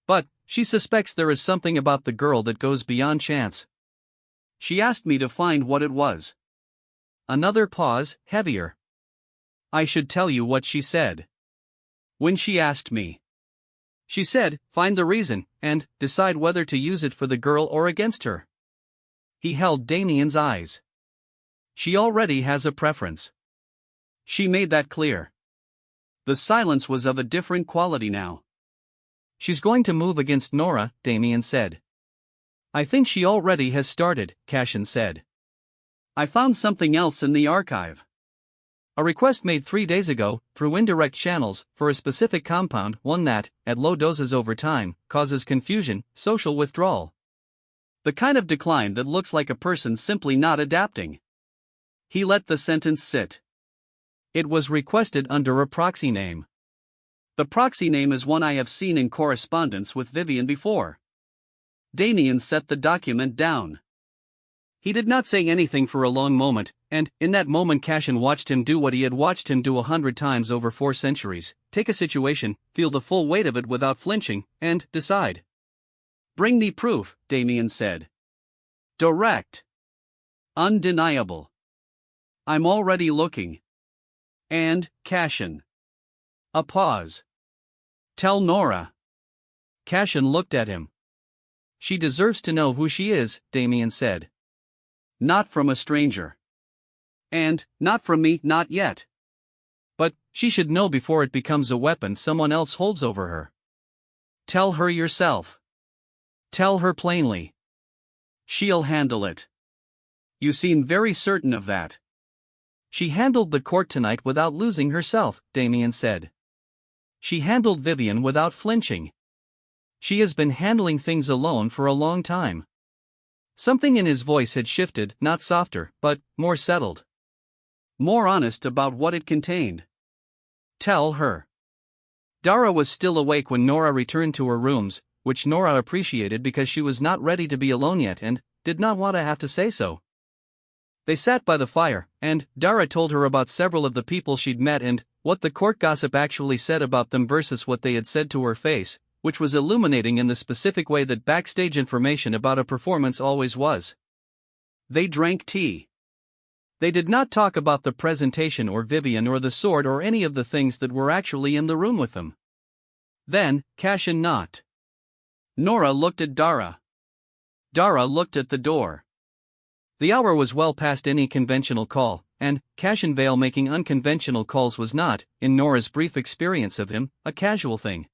"But she suspects there is something about the girl that goes beyond chance. She asked me to find what it was." Another pause, heavier. "I should tell you what she said. When she asked me. She said, find the reason, and decide whether to use it for the girl or against her." He held Damien's eyes. "She already has a preference. She made that clear." The silence was of a different quality now. "She's going to move against Nora," Damien said. "I think she already has started," Cassian said. "I found something else in the archive. A request made 3 days ago, through indirect channels, for a specific compound, one that, at low doses over time, causes confusion, social withdrawal. The kind of decline that looks like a person simply not adapting." He let the sentence sit. "It was requested under a proxy name. The proxy name is one I have seen in correspondence with Vivian before." Damien set the document down. He did not say anything for a long moment, and in that moment Cassian watched him do what he had watched him do 100 times over 4 centuries, take a situation, feel the full weight of it without flinching, and decide. "Bring me proof," Damien said. "Direct. Undeniable. I'm already looking." "And, Cassian." A pause. "Tell Nora." Cassian looked at him. "She deserves to know who she is," Damien said. "Not from a stranger. And, not from me, not yet. But, she should know before it becomes a weapon someone else holds over her. Tell her yourself. Tell her plainly. She'll handle it. You seem very certain of that." "She handled the court tonight without losing herself," Damien said. "She handled Vivian without flinching. She has been handling things alone for a long time." Something in his voice had shifted, not softer, but more settled. More honest about what it contained. "Tell her." Dara was still awake when Nora returned to her rooms, which Nora appreciated because she was not ready to be alone yet and did not want to have to say so. They sat by the fire, and Dara told her about several of the people she'd met and what the court gossip actually said about them versus what they had said to her face, which was illuminating in the specific way that backstage information about a performance always was. They drank tea. They did not talk about the presentation or Vivian or the sword or any of the things that were actually in the room with them. Then, Cassian knocked. Nora looked at Dara. Dara looked at the door. The hour was well past any conventional call, and Cashin Vale making unconventional calls was not, in Nora's brief experience of him, a casual thing.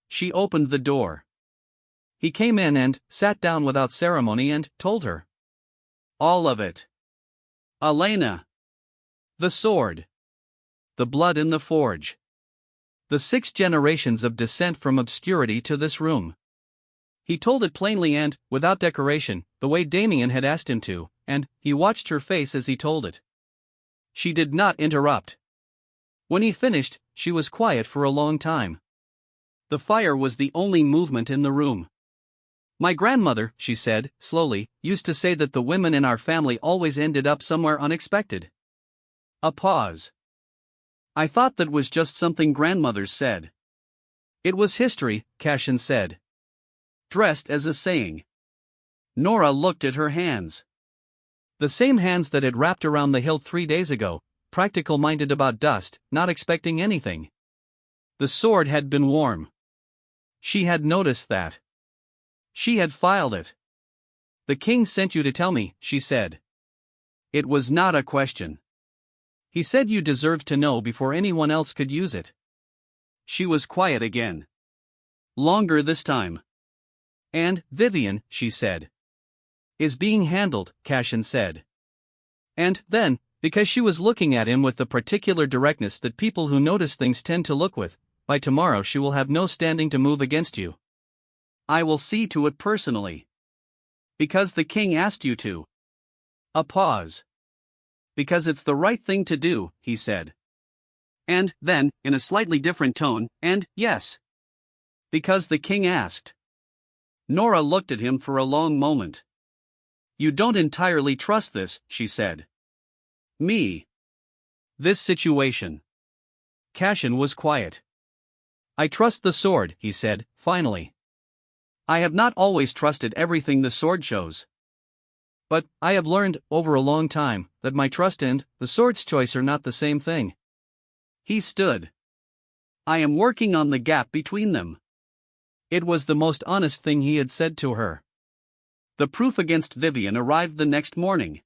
She opened the door. He came in and sat down without ceremony and told her all of it. Elena. The sword. The blood in the forge. The 6 generations of descent from obscurity to this room. He told it plainly and, without decoration, the way Damien had asked him to, and he watched her face as he told it. She did not interrupt. When he finished, she was quiet for a long time. The fire was the only movement in the room. My grandmother, she said, slowly, used to say that the women in our family always ended up somewhere unexpected. A pause. I thought that was just something grandmothers said. It was history, Cashin said. Dressed as a saying. Nora looked at her hands. The same hands that had wrapped around the hill 3 days ago, practical-minded about dust, not expecting anything. The sword had been warm. She had noticed that. She had filed it. The king sent you to tell me, she said. It was not a question. He said you deserved to know before anyone else could use it. She was quiet again. Longer this time. And, Vivian, she said. Is being handled, Cashin said. And, then, because she was looking at him with the particular directness that people who notice things tend to look with, by tomorrow she will have no standing to move against you. I will see to it personally. Because the king asked you to. A pause. Because it's the right thing to do, he said. And, then, in a slightly different tone, and, yes. Because the king asked. Nora looked at him for a long moment. You don't entirely trust this, she said. Me. This situation. Cashin was quiet. I trust the sword, he said, finally. I have not always trusted everything the sword shows. But, I have learned, over a long time, that my trust and the sword's choice are not the same thing. He stood. I am working on the gap between them. It was the most honest thing he had said to her. The proof against Vivian arrived the next morning.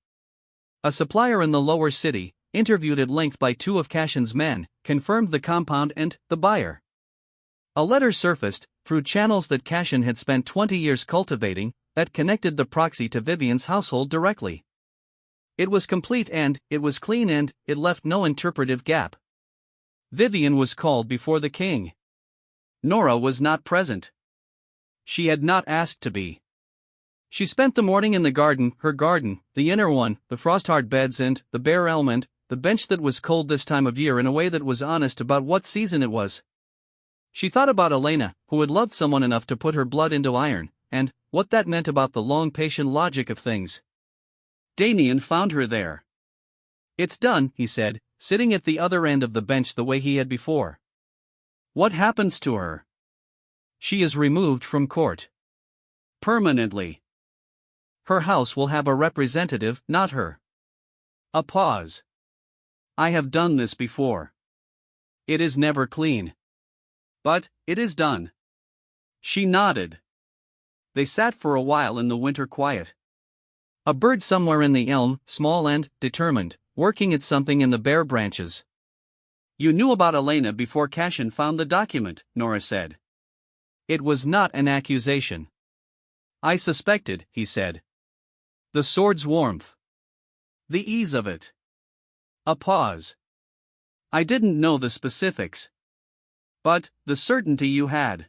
A supplier in the lower city, interviewed at length by 2 of Cashin's men, confirmed the compound and the buyer. A letter surfaced, through channels that Cashin had spent 20 years cultivating, that connected the proxy to Vivian's household directly. It was complete and, it was clean and, it left no interpretive gap. Vivian was called before the king. Nora was not present. She had not asked to be. She spent the morning in the garden, her garden, the inner one, the frost-hard beds and, the bare element, the bench that was cold this time of year in a way that was honest about what season it was. She thought about Elena, who had loved someone enough to put her blood into iron, and what that meant about the long patient logic of things. Damien found her there. It's done, he said, sitting at the other end of the bench the way he had before. What happens to her? She is removed from court. Permanently. Her house will have a representative, not her. A pause. I have done this before. It is never clean. But, it is done. She nodded. They sat for a while in the winter quiet. A bird somewhere in the elm, small and determined, working at something in the bare branches. You knew about Elena before Cashin found the document, Nora said. It was not an accusation. I suspected, he said. The sword's warmth. The ease of it. A pause. I didn't know the specifics. But, the certainty you had.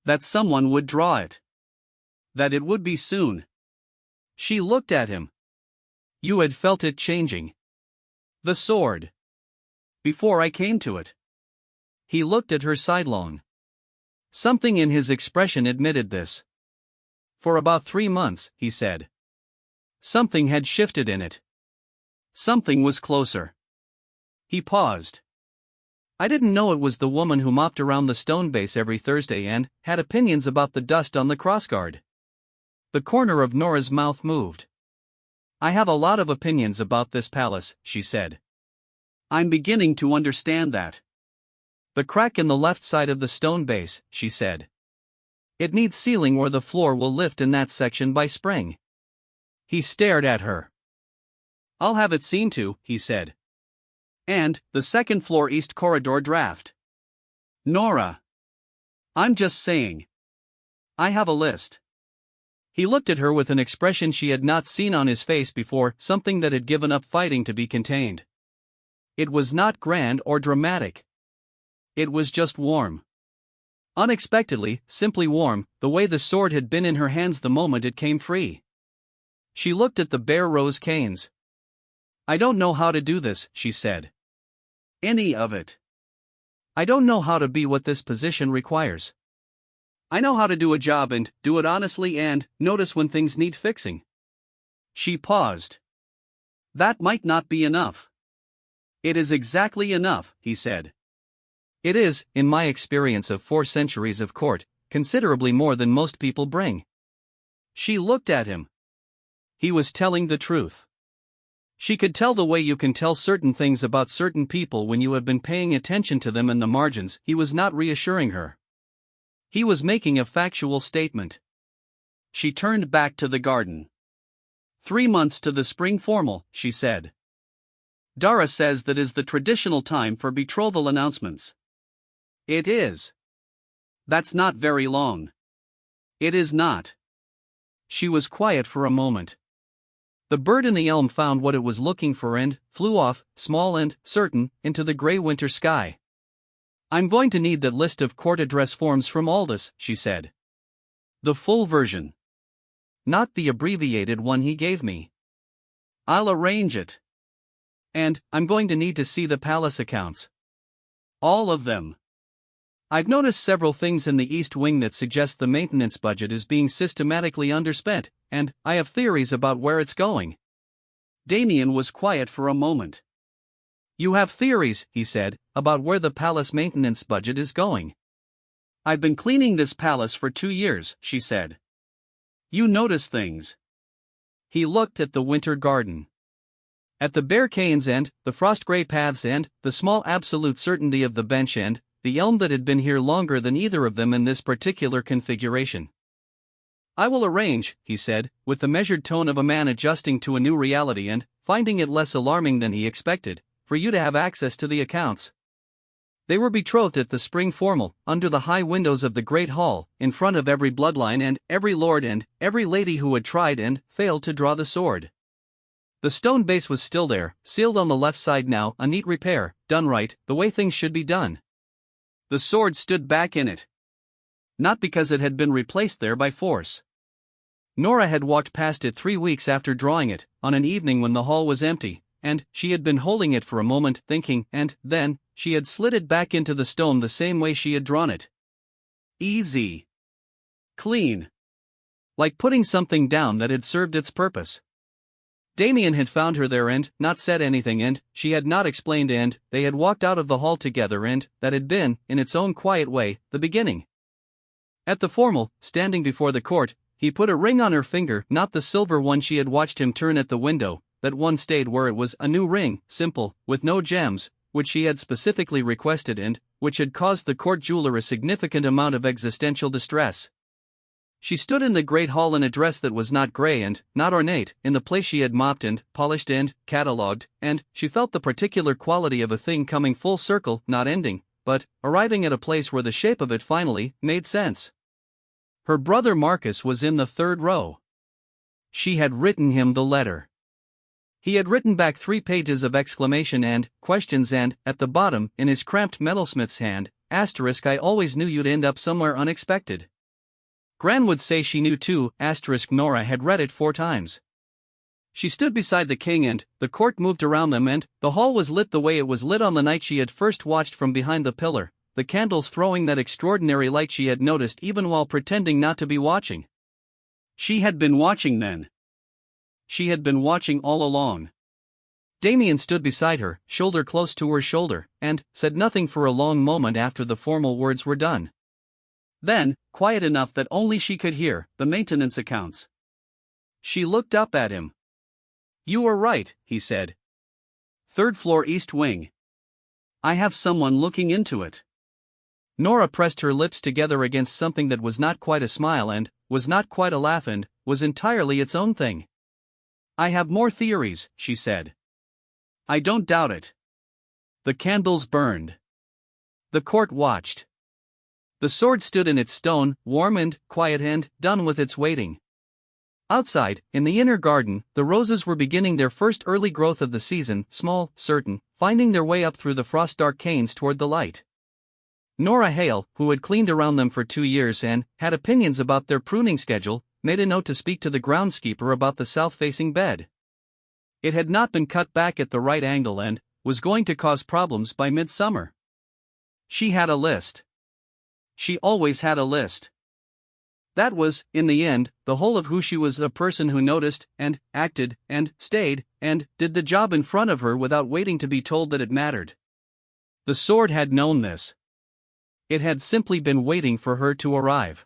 That someone would draw it. That it would be soon. She looked at him. You had felt it changing. The sword. Before I came to it. He looked at her sidelong. Something in his expression admitted this. For about 3 months, he said. Something had shifted in it. Something was closer. He paused. I didn't know it was the woman who mopped around the stone base every Thursday and had opinions about the dust on the crossguard. The corner of Nora's mouth moved. I have a lot of opinions about this palace, she said. I'm beginning to understand that. The crack in the left side of the stone base, she said. It needs sealing or the floor will lift in that section by spring. He stared at her. "I'll have it seen to," he said. "And, the second floor East Corridor draft." "Nora. I'm just saying. I have a list." He looked at her with an expression she had not seen on his face before, something that had given up fighting to be contained. It was not grand or dramatic. It was just warm. Unexpectedly, simply warm, the way the sword had been in her hands the moment it came free. She looked at the bare rose canes. "I don't know how to do this," she said. "Any of it. I don't know how to be what this position requires. I know how to do a job and do it honestly and notice when things need fixing." She paused. "That might not be enough." "It is exactly enough," he said. "It is, in my experience of 4 centuries of court, considerably more than most people bring." She looked at him. He was telling the truth. She could tell the way you can tell certain things about certain people when you have been paying attention to them in the margins. He was not reassuring her. He was making a factual statement. She turned back to the garden. 3 months to the spring formal, she said. Dara says that is the traditional time for betrothal announcements. It is. That's not very long. It is not. She was quiet for a moment. The bird in the elm found what it was looking for and flew off, small and certain, into the gray winter sky. "I'm going to need that list of court address forms from Aldous," she said. "The full version. Not the abbreviated one he gave me. I'll arrange it. And I'm going to need to see the palace accounts. All of them. I've noticed several things in the East Wing that suggest the maintenance budget is being systematically underspent, and I have theories about where it's going." Damien was quiet for a moment. "You have theories," he said, "about where the palace maintenance budget is going." "I've been cleaning this palace for 2 years," she said. "You notice things." He looked at the winter garden. At the bare canes and the frost-gray paths and the small absolute certainty of the bench and the elm that had been here longer than either of them in this particular configuration. "I will arrange," he said, with the measured tone of a man adjusting to a new reality and finding it less alarming than he expected, "for you to have access to the accounts." They were betrothed at the spring formal, under the high windows of the great hall, in front of every bloodline and every lord and every lady who had tried and failed to draw the sword. The stone base was still there, sealed on the left side now, a neat repair, done right, the way things should be done. The sword stood back in it. Not because it had been replaced there by force. Nora had walked past it 3 weeks after drawing it, on an evening when the hall was empty, and she had been holding it for a moment, thinking, and then she had slid it back into the stone the same way she had drawn it. Easy. Clean. Like putting something down that had served its purpose. Damien had found her there and not said anything and she had not explained and they had walked out of the hall together and that had been, in its own quiet way, the beginning. At the formal, standing before the court, he put a ring on her finger, not the silver one she had watched him turn at the window, that one stayed where it was a new ring, simple, with no gems, which she had specifically requested and which had caused the court jeweler a significant amount of existential distress. She stood in the great hall in a dress that was not gray and not ornate, in the place she had mopped and polished and catalogued, and she felt the particular quality of a thing coming full circle, not ending, but arriving at a place where the shape of it finally made sense. Her brother Marcus was in the 3rd row. She had written him the letter. He had written back 3 pages of exclamation and questions and, at the bottom, in his cramped metalsmith's hand, *, "I always knew you'd end up somewhere unexpected." Gran would say she knew too, * Nora had read it 4 times. She stood beside the king and the court moved around them and the hall was lit the way it was lit on the night she had first watched from behind the pillar, the candles throwing that extraordinary light she had noticed even while pretending not to be watching. She had been watching then. She had been watching all along. Damien stood beside her, shoulder close to her shoulder, and said nothing for a long moment after the formal words were done. Then, quiet enough that only she could hear, "the maintenance accounts." She looked up at him. "You are right," he said. "3rd floor East Wing. I have someone looking into it." Nora pressed her lips together against something that was not quite a smile and was not quite a laugh and was entirely its own thing. I have more theories, she said. I don't doubt it. The candles burned. The court watched. The sword stood in its stone, warm and quiet and done with its waiting. Outside, in the inner garden, the roses were beginning their first early growth of the season, small, certain, finding their way up through the frost-dark canes toward the light. Nora Hale, who had cleaned around them for 2 years and had opinions about their pruning schedule, made a note to speak to the groundskeeper about the south-facing bed. It had not been cut back at the right angle and was going to cause problems by midsummer. She had a list. She always had a list. That was, in the end, the whole of who she was, a person who noticed, and acted, and stayed, and did the job in front of her without waiting to be told that it mattered. The sword had known this. It had simply been waiting for her to arrive.